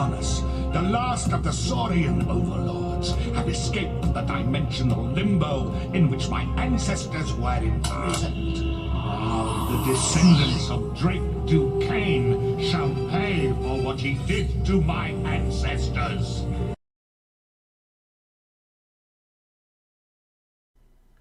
Lucanus, the last of the Saurian overlords, have escaped the dimensional limbo in which my ancestors were imprisoned. Now the descendants of Drake Duquesne shall pay for what he did to my ancestors.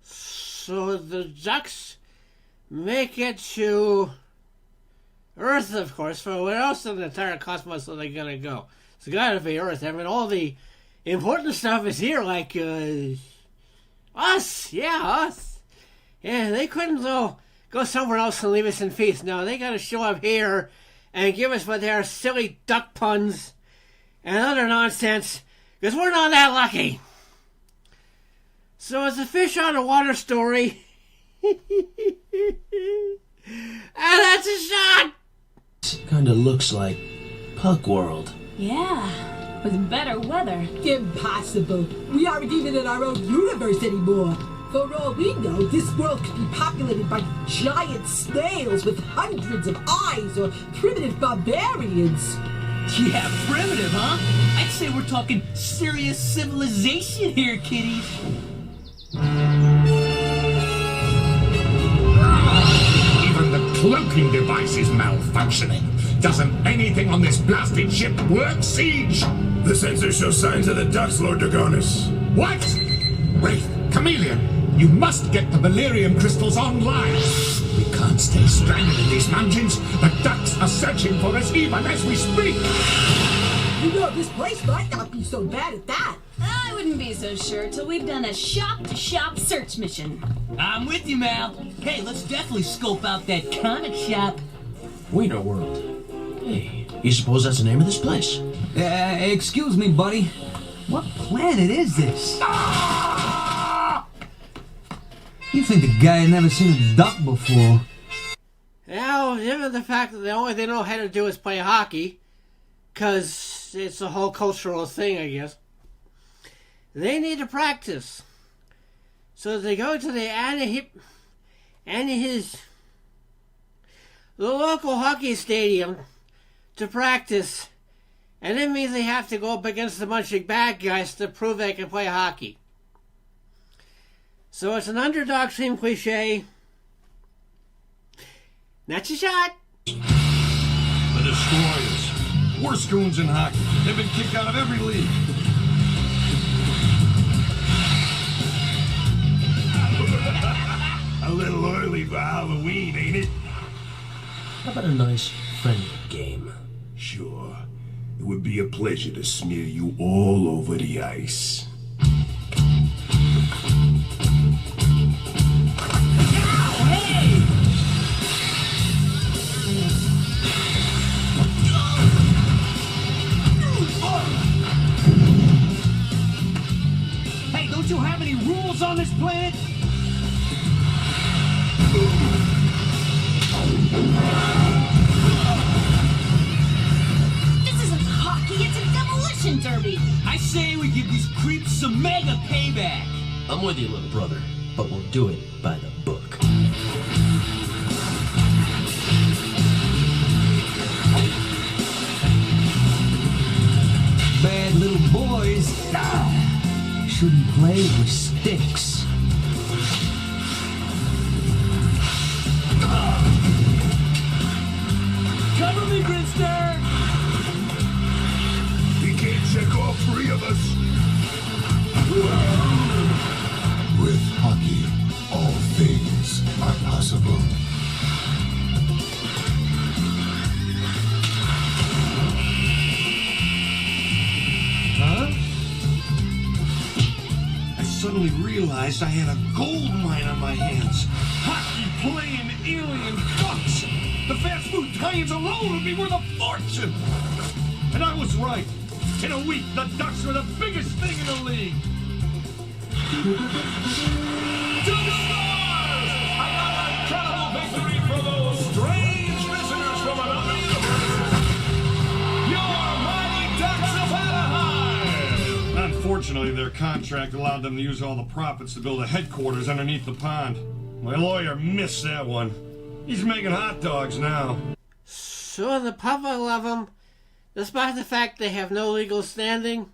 So the ducks make it to Earth, of course. For where else in the entire cosmos are they gonna go? It's gotta be Earth. I mean, all the important stuff is here, like us. Yeah, us. Yeah, they couldn't go somewhere else and leave us in peace. No, they gotta show up here and give us with their silly duck puns and other nonsense, because we're not that lucky. So it's a fish on a water story. And that's a shot! Kinda looks like Puck World. Yeah, with better weather. Impossible. We aren't even in our own universe anymore. For all we know, this world could be populated by giant snails with hundreds of eyes or primitive barbarians. Yeah, primitive, huh? I'd say we're talking serious civilization here, kiddies. Even the cloaking device is malfunctioning. Doesn't anything on this blasted ship work, Siege? The sensors show signs of the ducks, Lord Dragonis. What? Wraith, Chameleon, you must get the Valerium crystals online. We can't stay stranded in these mountains. The ducks are searching for us even as we speak. You know, this place might not be so bad at that. I wouldn't be so sure till we've done a shop-to-shop search mission. I'm with you, Mal. Hey, let's definitely scope out that comic shop. Wiener World. Hey, you suppose that's the name of this place? Excuse me, buddy. What planet is this? You think the guy had never seen a duck before? Now, given the fact that the only thing they know how to do is play hockey, because it's a whole cultural thing, I guess, they need to practice. So they go to the the local hockey stadium to practice, and it means they have to go up against a bunch of bad guys to prove they can play hockey. So it's an underdog team cliche. That's a shot. The Destroyers. Worst goons in hockey. They've been kicked out of every league. A little early for Halloween, ain't it? How about a nice, friendly game? Sure. It would be a pleasure to smear you all over the ice. Hey, don't you have any rules on this planet? This isn't hockey, it's a demolition derby. I say we give these creeps some mega payback. I'm with you, little brother, but we'll do it by the book. Bad little boys shouldn't play with sticks. Cover me, Grinster! He can't check all three of us. With hockey, all things are possible. Huh? I suddenly realized I had a gold mine on my hands. Hockey-playing alien ducks! The fast food tie-ins alone would be worth a fortune! And I was right. In a week, the Ducks were the biggest thing in the league. To the stars! Another incredible victory for those strange visitors from another universe. Your mighty Ducks of Anaheim! Unfortunately, their contract allowed them to use all the profits to build a headquarters underneath the pond. My lawyer missed that one. He's making hot dogs now. So the public love them, despite the fact they have no legal standing,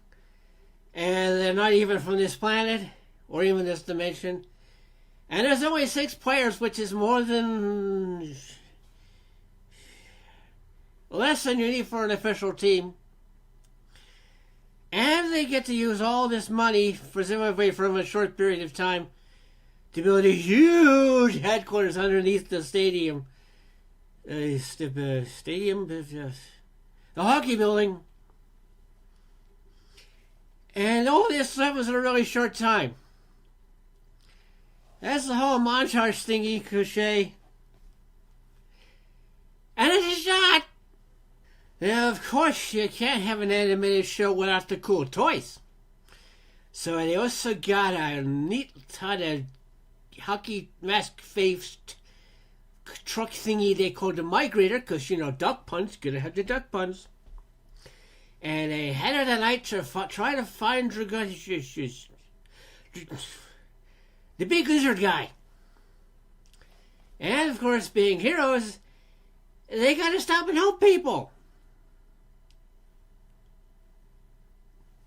and they're not even from this planet, or even this dimension. And there's only 6 players, which is more than... less than you need for an official team. And they get to use all this money, presumably from a short period of time, to build a huge headquarters underneath the stadium. The hockey building. And all this stuff was in a really short time. That's the whole montage thingy cliche. And it's a shot! Now, of course, you can't have an animated show without the cool toys. So they also got a neat ton of hockey mask-faced truck thingy they called the Migrator, because, you know, duck puns, gotta have the duck puns. And they headed the night to try to find the big lizard guy. And, of course, being heroes, they gotta stop and help people.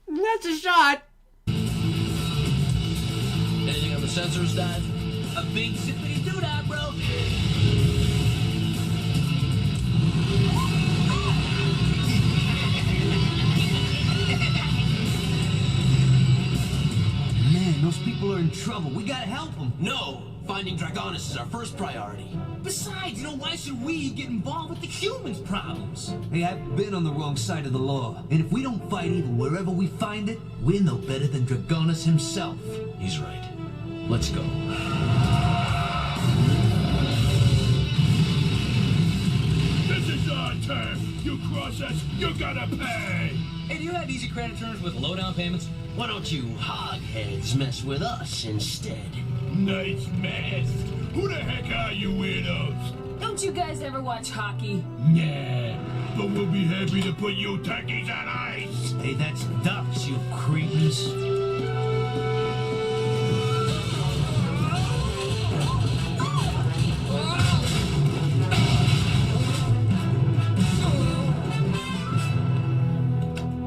That's a shot. Anything on the sensors, Dad? A big zippity doo-dah, bro. Man, those people are in trouble. We gotta help them. No! Finding Dragonis is our first priority. Besides, why should we get involved with the humans' problems? Hey, I've been on the wrong side of the law. And if we don't fight evil wherever we find it, we're no better than Dragonis himself. He's right. Let's go. This is our turn. You cross us, you gotta pay. Hey, do you have easy credit terms with low down payments? Why don't you hogheads mess with us instead? Nice mess. Who the heck are you weirdos? Don't you guys ever watch hockey? Nah, but we'll be happy to put you turkeys on ice. Hey, that's ducks, you cretins.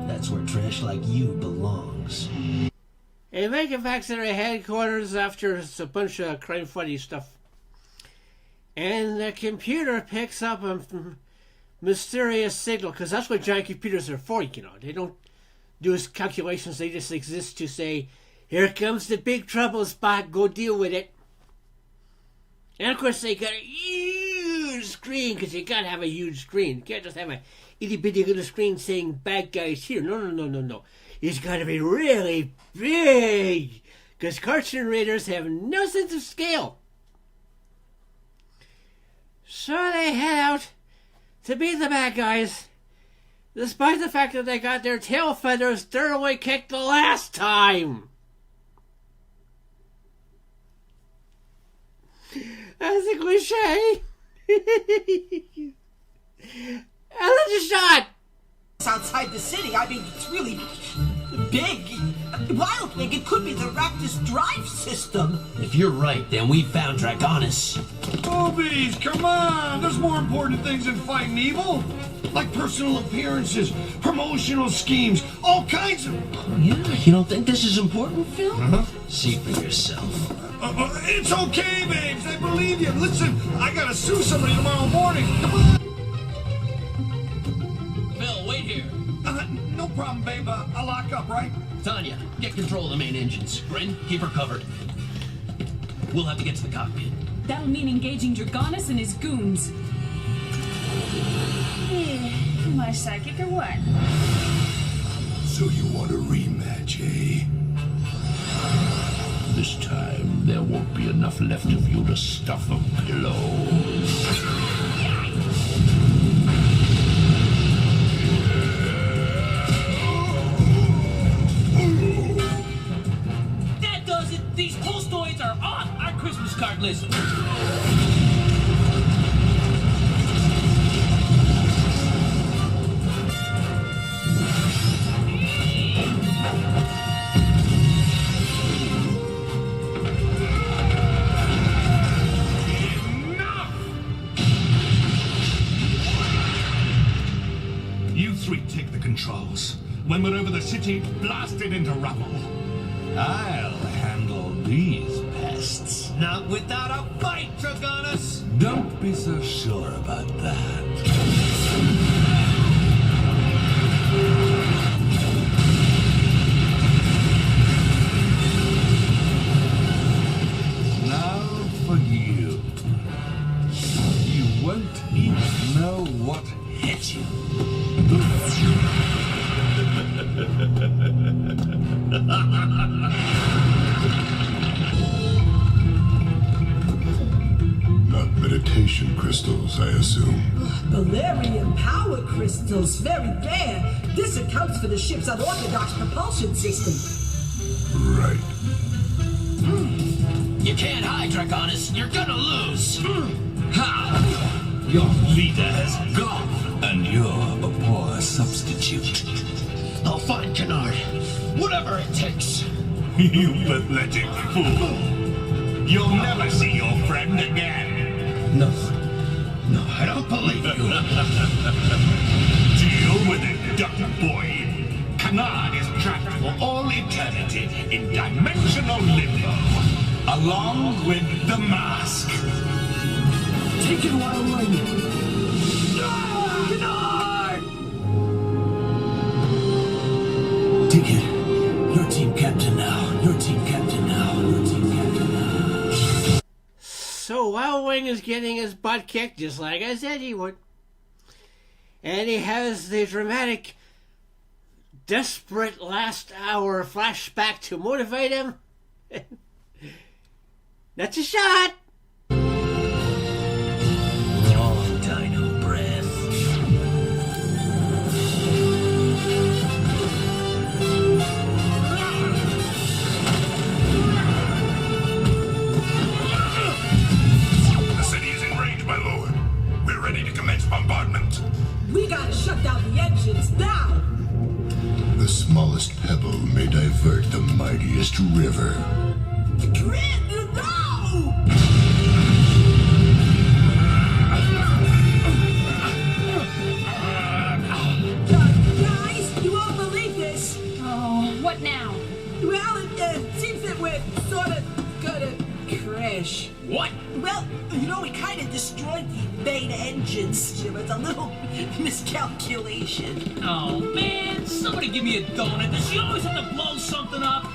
That's where trash like you belongs. They make it back to their headquarters after a bunch of crime-fighting stuff. And the computer picks up a mysterious signal, because that's what giant computers are for, you know. They don't do calculations, they just exist to say, here comes the big trouble spot, go deal with it. And of course they got a huge screen, because you gotta have a huge screen. You can't just have a itty-bitty little screen saying bad guys here. No. It's gotta be really big, because cartoon raiders have no sense of scale. So they head out to beat the bad guys, despite the fact that they got their tail feathers thoroughly kicked the last time. That's a cliche. And that's a shot. Outside the city, I mean, it's really big. Wild thing, it could be the Raptor's drive system. If you're right, then we found Dragonis. Boobies, come on! There's more important things than fighting evil. Like personal appearances, promotional schemes, all kinds of... Yeah, you don't think this is important, Phil? See for yourself. It's okay, babes. I believe you. Listen, I gotta sue somebody tomorrow morning. Come on. Phil, wait here. No problem, babe. I'll lock up, right? Tanya, get control of the main engines. Bryn, keep her covered. We'll have to get to the cockpit. That'll mean engaging Dragonis and his goons. Am I psychic or what? So you want a rematch, eh? This time, there won't be enough left of you to stuff a pillow. That does it! These Tolstoids are on our Christmas card list! You three take controls when we're over the city blasted into rubble. I'll handle these pests. Not without a fight, Dragonus! Don't be so sure about that. Now for you. You won't even know what hit you. Not meditation crystals, I assume. Valerian power crystals, very rare. This accounts for the ship's unorthodox propulsion system. Right. You can't hide, Dragonus. You're gonna lose. Ha! Your leader has gone, and you're a poor substitute. I'll find Kennard. Whatever it takes. You pathetic fool. You'll never see your friend again. No, I don't believe you. Deal with it, Duck Boy. Kennard is trapped for all eternity in dimensional limbo, along with the mask. Take it while running. Ticket, you're team captain now. You're team captain now. You're team captain now. So Wild Wing is getting his butt kicked just like I said he would. And he has the dramatic, desperate last hour flashback to motivate him. That's a shot. Long dino breath. The city is in range, my lord. We're ready to commence bombardment. We gotta shut down the engines now. The smallest pebble may divert the mightiest river. Grit, no! Guys, you won't believe this. Oh, what now? Well, it seems that we're sort of gonna crash. What? Well, you know, we kind of destroyed the main engines. It was a little miscalculation. Oh, man. Somebody give me a donut. Does she always have to blow something up?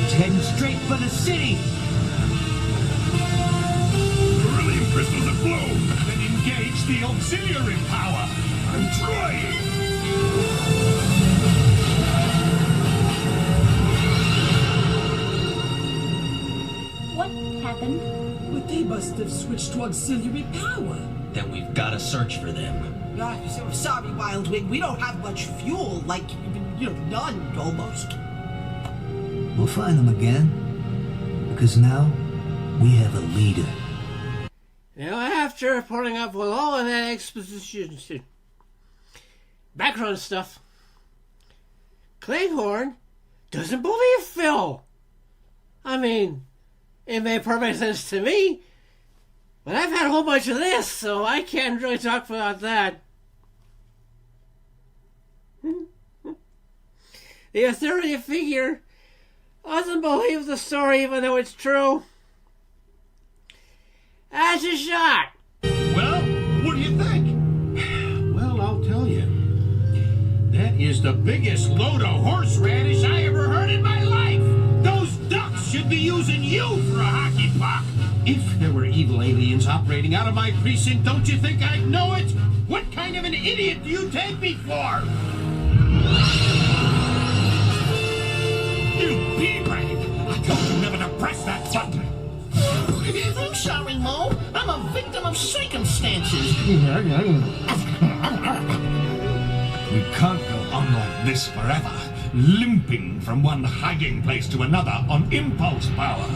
It's heading straight for the city. Beryllium crystals have blown. Then engage the auxiliary power. I'm trying. What happened? But they must have switched to auxiliary power. Then we've got to search for them. Sorry, Wild Wing. We don't have much fuel. Like, none, almost. We'll find them again. Because now, we have a leader. Now, after putting up with all of that exposition, background stuff, Clayhorn doesn't believe Phil. I mean, it made perfect sense to me, but I've had a whole bunch of this, so I can't really talk about that. The authority figure doesn't believe the story even though it's true. That's a shot. Well, what do you think? Well, I'll tell you. That is the biggest load of horseradish I ever heard in my life. Those ducks should be using you for a hockey puck. If there were evil aliens operating out of my precinct, don't you think I'd know it? What kind of an idiot do you take me for? You pea-brain! I told you never to press that button. I'm sorry, Mo. I'm a victim of circumstances. We can't go on like this forever, limping from one hiding place to another on impulse power.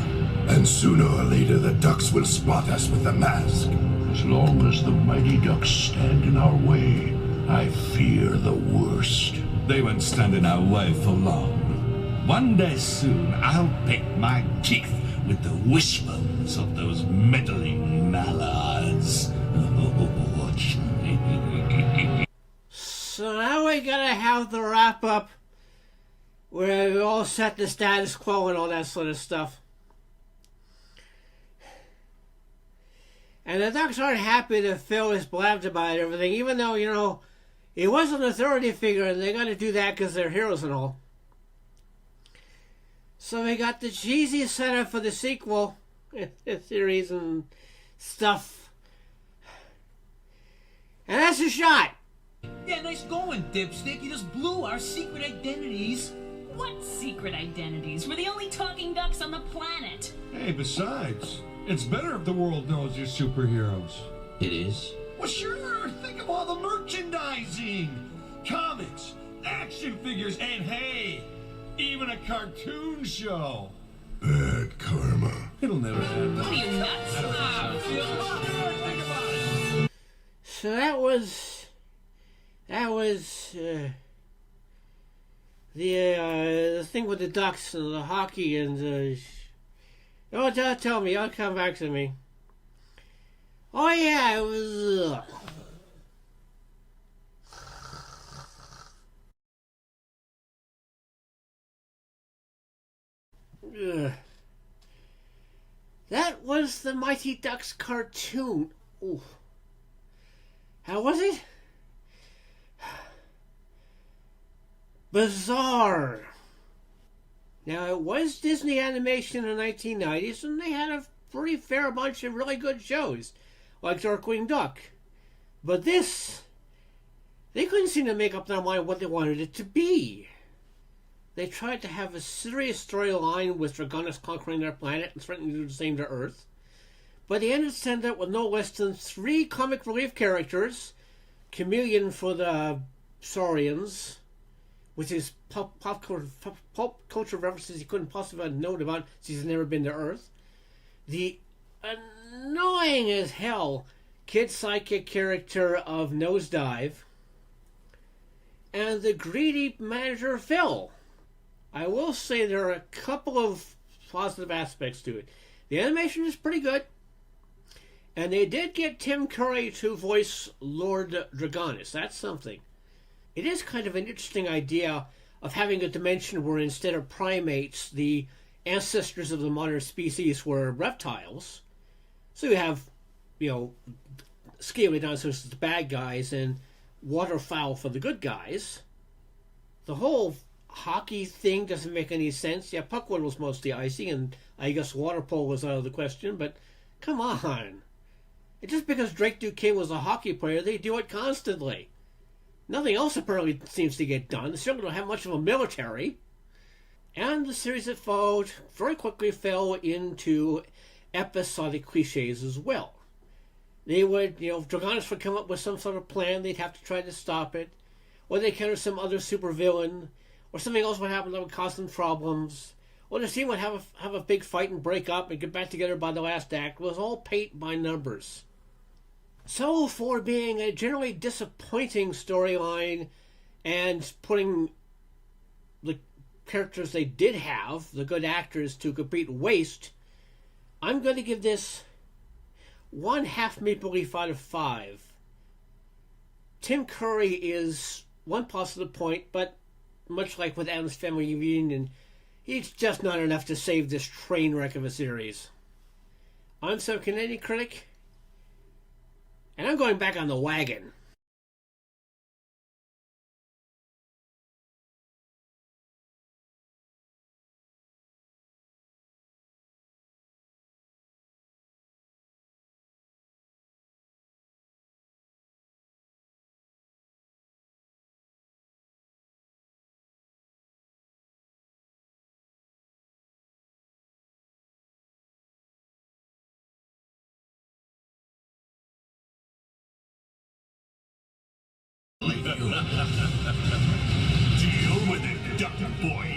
And sooner or later, the ducks will spot us with the mask. As long as the mighty ducks stand in our way, I fear the worst. They won't stand in our way for long. One day soon, I'll pick my teeth with the wishbones of those meddling mallards. So now we gotta have the wrap up where we all set the status quo and all that sort of stuff. And the Ducks aren't happy that Phil is blabbed about everything, even though, you know, he was an authority figure and they gotta do that because they're heroes and all. So we got the cheesy setup for the sequel series and stuff. And that's a shot. Yeah, nice going, dipstick. You just blew our secret identities. What secret identities? We're the only talking ducks on the planet. Hey, besides, it's better if the world knows you're superheroes. It is? Well, sure. Think of all the merchandising. Comics, action figures, and hey, even a cartoon show. Bad karma. It'll never happen. What are you nuts? Think about it. So that was the thing with the Ducks and the hockey and oh, don't tell me, it'll come back to me. Oh yeah, it was that was the Mighty Ducks cartoon. Ooh. How was it? Bizarre. Now, it was Disney Animation in the 1990s, and they had a pretty fair bunch of really good shows, like Darkwing Duck. But this, they couldn't seem to make up their mind what they wanted it to be. They tried to have a serious storyline with Dragonus conquering their planet and threatening to do the same to Earth. But they ended up ended up with no less than 3 comic relief characters. Chameleon for the Saurians, which is pop culture references he couldn't possibly have known about since he's never been to Earth. The annoying as hell kid sidekick character of Nosedive. And the greedy manager Phil. I will say there are a couple of positive aspects to it. The animation is pretty good. And they did get Tim Curry to voice Lord Dragonus. That's something. It is kind of an interesting idea of having a dimension where instead of primates, the ancestors of the modern species were reptiles. So you have, you know, scaly dinosaurs as the bad guys and waterfowl for the good guys. The whole hockey thing doesn't make any sense. Yeah, Puckwood was mostly icy, and I guess water polo was out of the question, but come on. And just because Drake Duquesne was a hockey player, they do it constantly. Nothing else apparently seems to get done. They certainly don't have much of a military. And the series that followed very quickly fell into episodic cliches as well. They would, you know, if Dragonus would come up with some sort of plan, they'd have to try to stop it. Or they'd encounter some other supervillain. Or something else would happen that would cause them problems. Or the team would have a big fight and break up and get back together by the last act. It was all paint by numbers. So, for being a generally disappointing storyline and putting the characters they did have, the good actors, to complete waste, I'm going to give this 1/2 Maple Leaf out of 5. Tim Curry is one positive point, but much like with Addams Family Reunion, he's just not enough to save this train wreck of a series. I'm some Canadian critic, and I'm going back on the wagon.